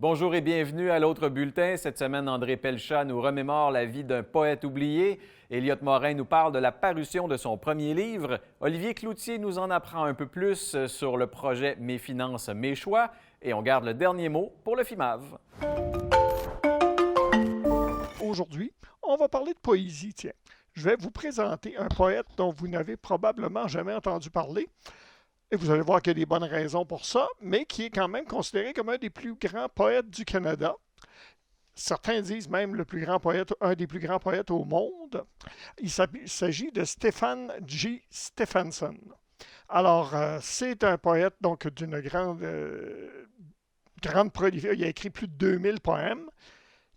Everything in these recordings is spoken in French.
Bonjour et bienvenue à l'autre bulletin. Cette semaine, André Pelchat nous remémore la vie d'un poète oublié. Elliott Morin nous parle de la parution de son premier livre. Olivier Cloutier nous en apprend un peu plus sur le projet Mes finances, mes choix. Et on garde le dernier mot pour le FIMAV. Aujourd'hui, on va parler de poésie, tiens. Je vais vous présenter un poète dont vous n'avez probablement jamais entendu parler. Et vous allez voir qu'il y a des bonnes raisons pour ça, mais qui est quand même considéré comme un des plus grands poètes du Canada. Certains disent même le plus grand poète, un des plus grands poètes au monde. Il s'agit de Stephen G. Stephenson. Alors, c'est un poète donc d'une grande prolifique. Il a écrit plus de 2000 poèmes.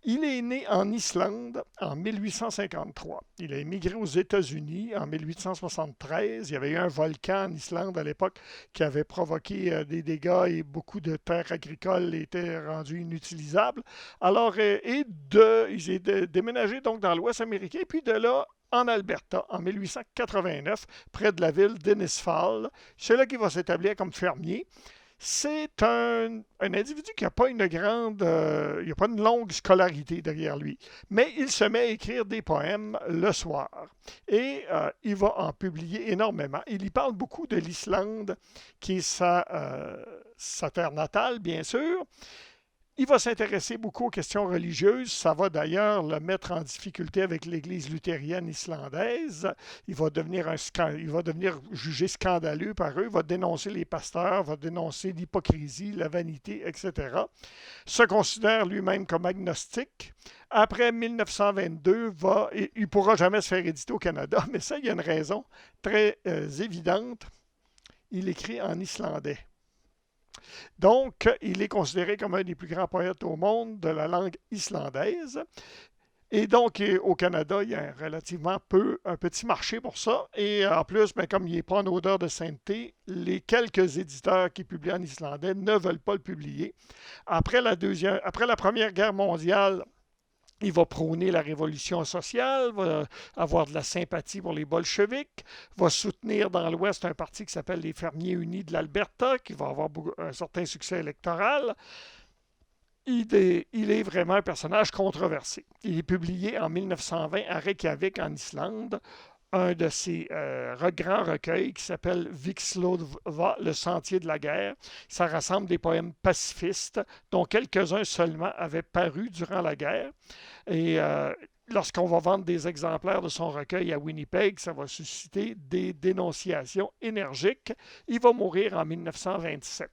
Il est né en Islande en 1853. Il a émigré aux États-Unis en 1873. Il y avait eu un volcan en Islande à l'époque qui avait provoqué des dégâts et beaucoup de terres agricoles étaient rendues inutilisables. Alors, il est déménagé donc dans l'Ouest américain, puis de là en Alberta en 1889, près de la ville d'Innisfail. C'est là qu'il va s'établir comme fermier. C'est un individu qui n'a pas une longue scolarité derrière lui, mais il se met à écrire des poèmes le soir et il va en publier énormément. Il y parle beaucoup de l'Islande, qui est sa terre natale, bien sûr. Il va s'intéresser beaucoup aux questions religieuses. Ça va d'ailleurs le mettre en difficulté avec l'Église luthérienne islandaise. Il va devenir jugé scandaleux par eux. Il va dénoncer les pasteurs, va dénoncer l'hypocrisie, la vanité, etc. Se considère lui-même comme agnostique. Après 1922, il ne pourra jamais se faire éditer au Canada, mais ça, il y a une raison très évidente. Il écrit en islandais. Donc, il est considéré comme un des plus grands poètes au monde de la langue islandaise. Et donc, au Canada, il y a un petit marché pour ça. Et en plus, comme il n'est pas en odeur de sainteté, les quelques éditeurs qui publient en islandais ne veulent pas le publier. Après la Première Guerre mondiale, il va prôner la révolution sociale, va avoir de la sympathie pour les bolcheviks, va soutenir dans l'Ouest un parti qui s'appelle les Fermiers unis de l'Alberta, qui va avoir un certain succès électoral. Il est vraiment un personnage controversé. Il est publié en 1920 à Reykjavik, en Islande, un de ses grands recueils qui s'appelle Vikslova, le sentier de la guerre. Ça rassemble des poèmes pacifistes, dont quelques-uns seulement avaient paru durant la guerre. Et lorsqu'on va vendre des exemplaires de son recueil à Winnipeg, ça va susciter des dénonciations énergiques. Il va mourir en 1927.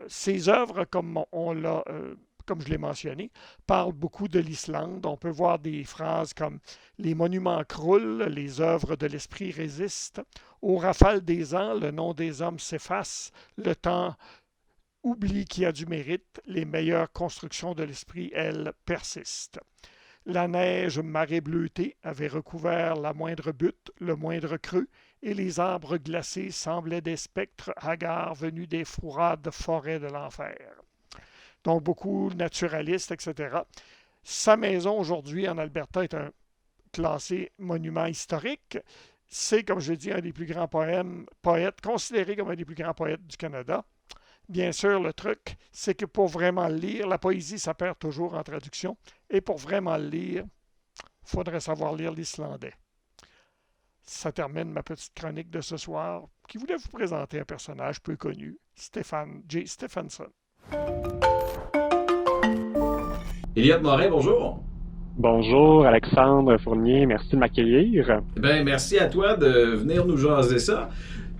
Ses œuvres, comme je l'ai mentionné, parlent beaucoup de l'Islande. On peut voir des phrases comme les monuments croulent, les œuvres de l'esprit résistent. Aux rafales des ans, le nom des hommes s'efface, le temps oublie qu'il y a du mérite, les meilleures constructions de l'esprit, elles, persistent. La neige, marée bleutée, avait recouvert la moindre butte, le moindre creux, et les arbres glacés semblaient des spectres hagards venus des froides forêts de l'enfer. Donc, beaucoup naturalistes, etc. Sa maison, aujourd'hui, en Alberta, est classé monument historique. C'est, comme je l'ai dit, un des plus grands poètes, considéré comme un des plus grands poètes du Canada. Bien sûr, le truc, c'est que pour vraiment le lire, la poésie, ça perd toujours en traduction. Et pour vraiment le lire, il faudrait savoir lire l'islandais. Ça termine ma petite chronique de ce soir, qui voulait vous présenter un personnage peu connu, Stephen J. Stephenson. Elliott Morin, bonjour. Bonjour Alexandre Fournier, merci de m'accueillir. Merci à toi de venir nous jaser ça.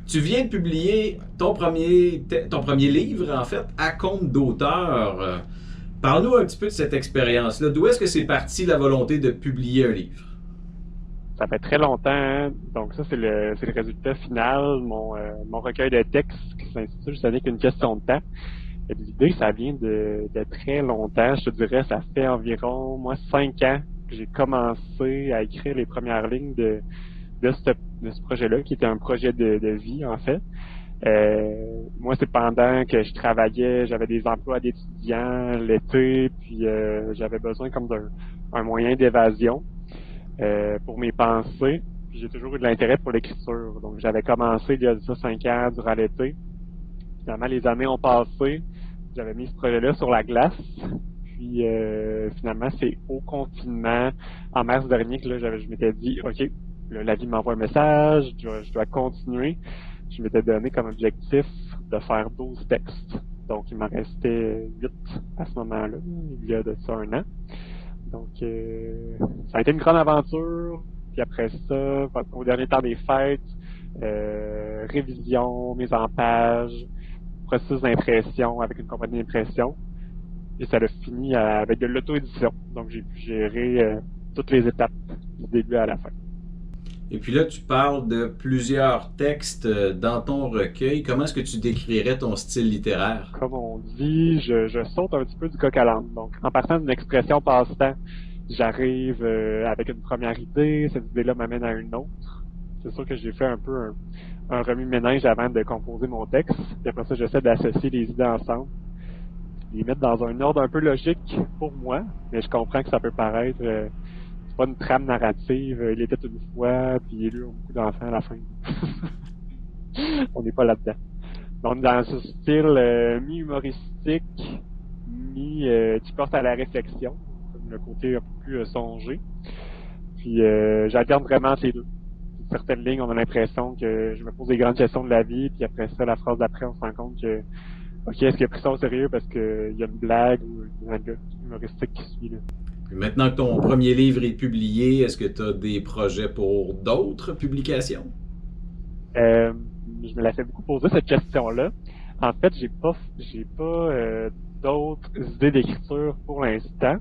Tu viens de publier ton premier livre, en fait, à compte d'auteur. Parle-nous un petit peu de cette expérience-là. D'où est-ce que c'est parti la volonté de publier un livre? Ça fait très longtemps, hein? Donc ça c'est le résultat final, mon recueil de textes qui s'intitule « Ce n'est qu'une question de temps ». L'idée, ça vient de très longtemps, je te dirais, ça fait environ, 5 ans que j'ai commencé à écrire les premières lignes de ce projet-là, qui était un projet de vie, en fait. Moi, c'est pendant que je travaillais, j'avais des emplois d'étudiant l'été, puis j'avais besoin comme d'un moyen d'évasion pour mes pensées. Puis j'ai toujours eu de l'intérêt pour l'écriture. Donc, j'avais commencé il y a 5 ans durant l'été. Finalement, les années ont passé. j'avais mis ce projet-là sur la glace. Puis finalement, c'est au confinement, en mars dernier, que là, je m'étais dit, OK, là, la vie m'envoie un message, je dois continuer. Je m'étais donné comme objectif de faire 12 textes. Donc, il m'en restait 8 à ce moment-là, il y a de ça 1 an. Donc, ça a été une grande aventure. Puis après ça, au dernier temps des fêtes, révision, mise en page, processus d'impression avec une compagnie d'impression. Et ça a fini avec de l'auto-édition. Donc, j'ai pu gérer toutes les étapes du début à la fin. Et puis là, tu parles de plusieurs textes dans ton recueil. Comment est-ce que tu décrirais ton style littéraire? Comme on dit, je saute un petit peu du coq à l'âne. Donc, en partant d'une expression passe-temps, j'arrive avec une première idée. Cette idée-là m'amène à une autre. C'est sûr que j'ai fait un peu un remue-ménage avant de composer mon texte. Puis après ça, j'essaie d'associer les idées ensemble, les mettre dans un ordre un peu logique pour moi. Mais je comprends que ça peut paraître... c'est pas une trame narrative. Il était une fois, puis il y a eu beaucoup d'enfants à la fin. On n'est pas là-dedans. Donc, dans ce style mi-humoristique, qui porte à la réflexion, comme le côté un peu plus songé. Puis, j'alterne vraiment entre les deux. Certaines lignes, on a l'impression que je me pose des grandes questions de la vie, puis après ça, la phrase d'après, on se rend compte que, OK, est-ce qu'il a pris ça au sérieux parce qu'il y a une blague ou une anecdote humoristique qui suit, là. Maintenant que ton premier livre est publié, est-ce que tu as des projets pour d'autres publications? Je me la fais beaucoup poser cette question-là. En fait, j'ai pas d'autres idées d'écriture pour l'instant.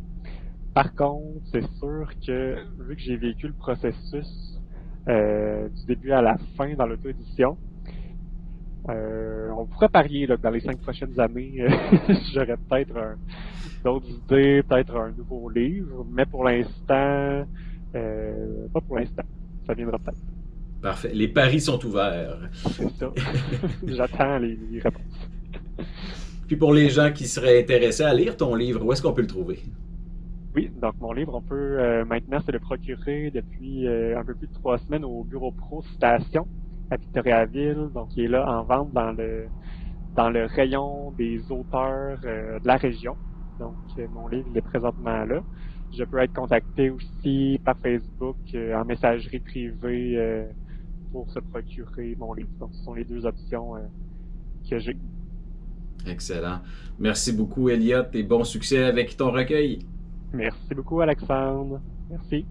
Par contre, c'est sûr que vu que j'ai vécu le processus du début à la fin dans l'auto-édition, on pourrait parier là, que dans les 5 prochaines années, j'aurais peut-être d'autres idées, peut-être un nouveau livre, mais pour l'instant, pas pour l'instant. Ça viendra peut-être. Parfait. Les paris sont ouverts. C'est ça. J'attends les réponses. Puis pour les gens qui seraient intéressés à lire ton livre, où est-ce qu'on peut le trouver? Oui, donc mon livre, on peut maintenant se le procurer depuis un peu plus de 3 semaines au Bureau Pro Citation à Victoriaville. Donc, il est là en vente dans le rayon des auteurs de la région. Donc, mon livre, il est présentement là. Je peux être contacté aussi par Facebook en messagerie privée pour se procurer mon livre. Donc, ce sont les 2 options que j'ai. Excellent. Merci beaucoup, Elliot, et bon succès avec ton recueil. Merci beaucoup, Alexandre. Merci.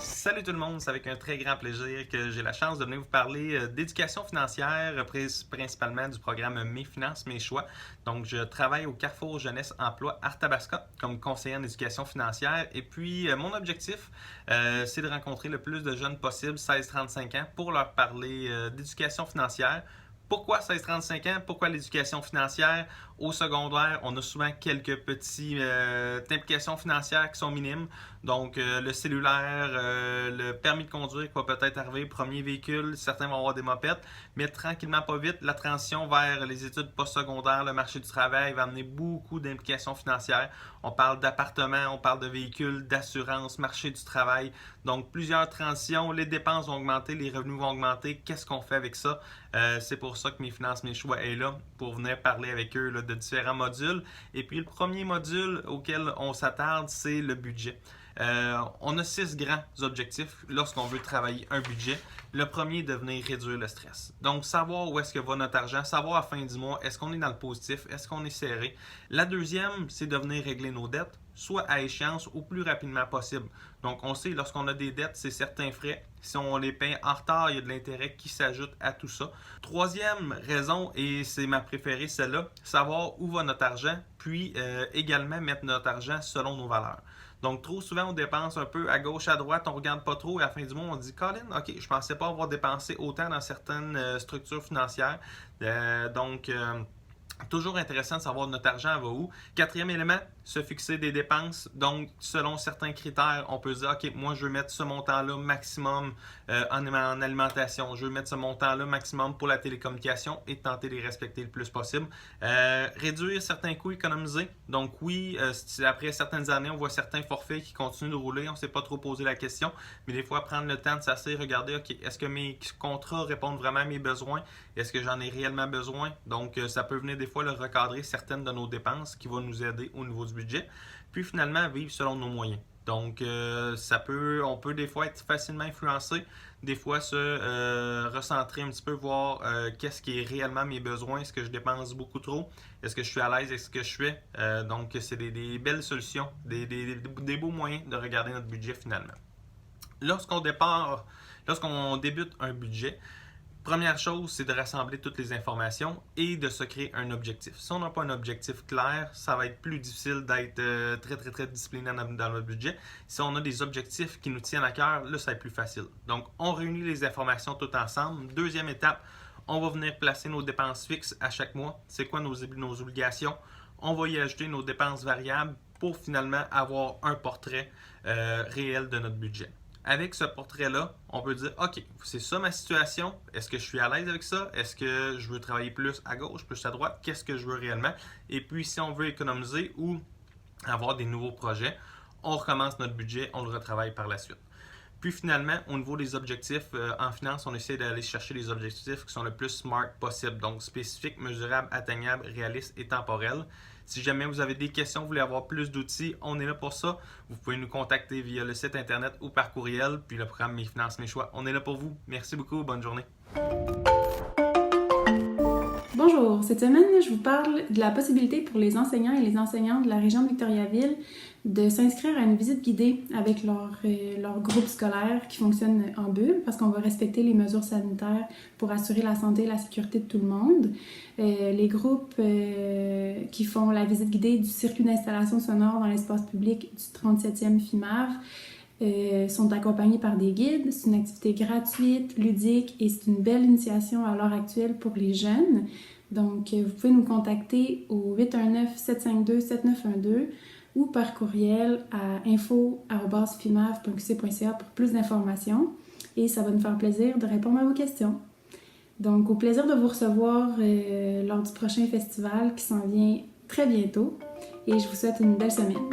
Salut tout le monde, c'est avec un très grand plaisir que j'ai la chance de venir vous parler d'éducation financière, principalement du programme Mes finances, mes choix. Donc, je travaille au Carrefour Jeunesse Emploi Arthabasca comme conseiller en éducation financière. Et puis, mon objectif, c'est de rencontrer le plus de jeunes possible, 16-35 ans, pour leur parler d'éducation financière. Pourquoi 16-35 ans? Pourquoi l'éducation financière? Au secondaire, on a souvent quelques petites implications financières qui sont minimes. Donc, le cellulaire, le permis de conduire qui va peut-être arriver, premier véhicule, certains vont avoir des mopettes. Mais tranquillement, pas vite, la transition vers les études postsecondaires, le marché du travail va amener beaucoup d'implications financières. On parle d'appartements, on parle de véhicules, d'assurance, marché du travail. Donc, plusieurs transitions, les dépenses vont augmenter, les revenus vont augmenter. Qu'est-ce qu'on fait avec ça? C'est pour ça que Mes finances, mes choix est là, pour venir parler avec eux là, de différents modules. Et puis, le premier module auquel on s'attarde, c'est le budget. On a 6 grands objectifs lorsqu'on veut travailler un budget. Le premier est de venir réduire le stress. Donc, savoir où est-ce que va notre argent, savoir à la fin du mois, est-ce qu'on est dans le positif, est-ce qu'on est serré. La deuxième, c'est de venir régler nos dettes, soit à échéance ou plus rapidement possible. Donc, on sait, lorsqu'on a des dettes, c'est certains frais. Si on les paye en retard, il y a de l'intérêt qui s'ajoute à tout ça. Troisième raison, et c'est ma préférée, celle-là, savoir où va notre argent, puis également mettre notre argent selon nos valeurs. Donc, trop souvent, on dépense un peu à gauche, à droite, on ne regarde pas trop et à la fin du mois, on dit « Colin, OK, je ne pensais pas avoir dépensé autant dans certaines structures financières. » Toujours intéressant de savoir notre argent va où. Quatrième élément, se fixer des dépenses. Donc, selon certains critères, on peut se dire, OK, moi, je veux mettre ce montant-là maximum en alimentation. Je veux mettre ce montant-là maximum pour la télécommunication et tenter de les respecter le plus possible. Réduire certains coûts, économiser. Donc, oui, après certaines années, on voit certains forfaits qui continuent de rouler. On ne s'est pas trop posé la question. Mais des fois, prendre le temps de s'asseoir, regarder, OK, est-ce que mes contrats répondent vraiment à mes besoins? Est-ce que j'en ai réellement besoin? Donc, ça peut venir des fois le recadrer certaines de nos dépenses qui vont nous aider au niveau du budget. Puis finalement, vivre selon nos moyens. Donc, on peut des fois être facilement influencé, des fois se recentrer un petit peu, voir qu'est-ce qui est réellement mes besoins, est-ce que je dépense beaucoup trop, est-ce que je suis à l'aise avec ce que je fais. Donc, c'est des belles solutions, des beaux moyens de regarder notre budget finalement. Lorsqu'on débute un budget, première chose, c'est de rassembler toutes les informations et de se créer un objectif. Si on n'a pas un objectif clair, ça va être plus difficile d'être très discipliné dans notre budget. Si on a des objectifs qui nous tiennent à cœur, là, ça va être plus facile. Donc, on réunit les informations tout ensemble. Deuxième étape, on va venir placer nos dépenses fixes à chaque mois. C'est quoi nos obligations? On va y ajouter nos dépenses variables pour finalement avoir un portrait réel de notre budget. Avec ce portrait-là, on peut dire, OK, c'est ça ma situation. Est-ce que je suis à l'aise avec ça? Est-ce que je veux travailler plus à gauche, plus à droite? Qu'est-ce que je veux réellement? Et puis, si on veut économiser ou avoir des nouveaux projets, on recommence notre budget, on le retravaille par la suite. Puis finalement, au niveau des objectifs en finance, on essaie d'aller chercher les objectifs qui sont le plus smart possible. Donc, spécifiques, mesurables, atteignables, réalistes et temporels. Si jamais vous avez des questions, vous voulez avoir plus d'outils, on est là pour ça. Vous pouvez nous contacter via le site internet ou par courriel. Puis le programme Mes Finances, Mes Choix, on est là pour vous. Merci beaucoup, bonne journée. Bonjour, cette semaine, je vous parle de la possibilité pour les enseignants et les enseignantes de la région de Victoriaville de s'inscrire à une visite guidée avec leur groupe scolaire qui fonctionne en bulle parce qu'on va respecter les mesures sanitaires pour assurer la santé et la sécurité de tout le monde. Les groupes qui font la visite guidée du circuit d'installation sonore dans l'espace public du 37e FIMAV sont accompagnés par des guides. C'est une activité gratuite, ludique et c'est une belle initiation à l'heure actuelle pour les jeunes. Donc, vous pouvez nous contacter au 819-752-7912 ou par courriel à info@fimav.qc.ca pour plus d'informations et ça va nous faire plaisir de répondre à vos questions. Donc, au plaisir de vous recevoir lors du prochain festival qui s'en vient très bientôt et je vous souhaite une belle semaine.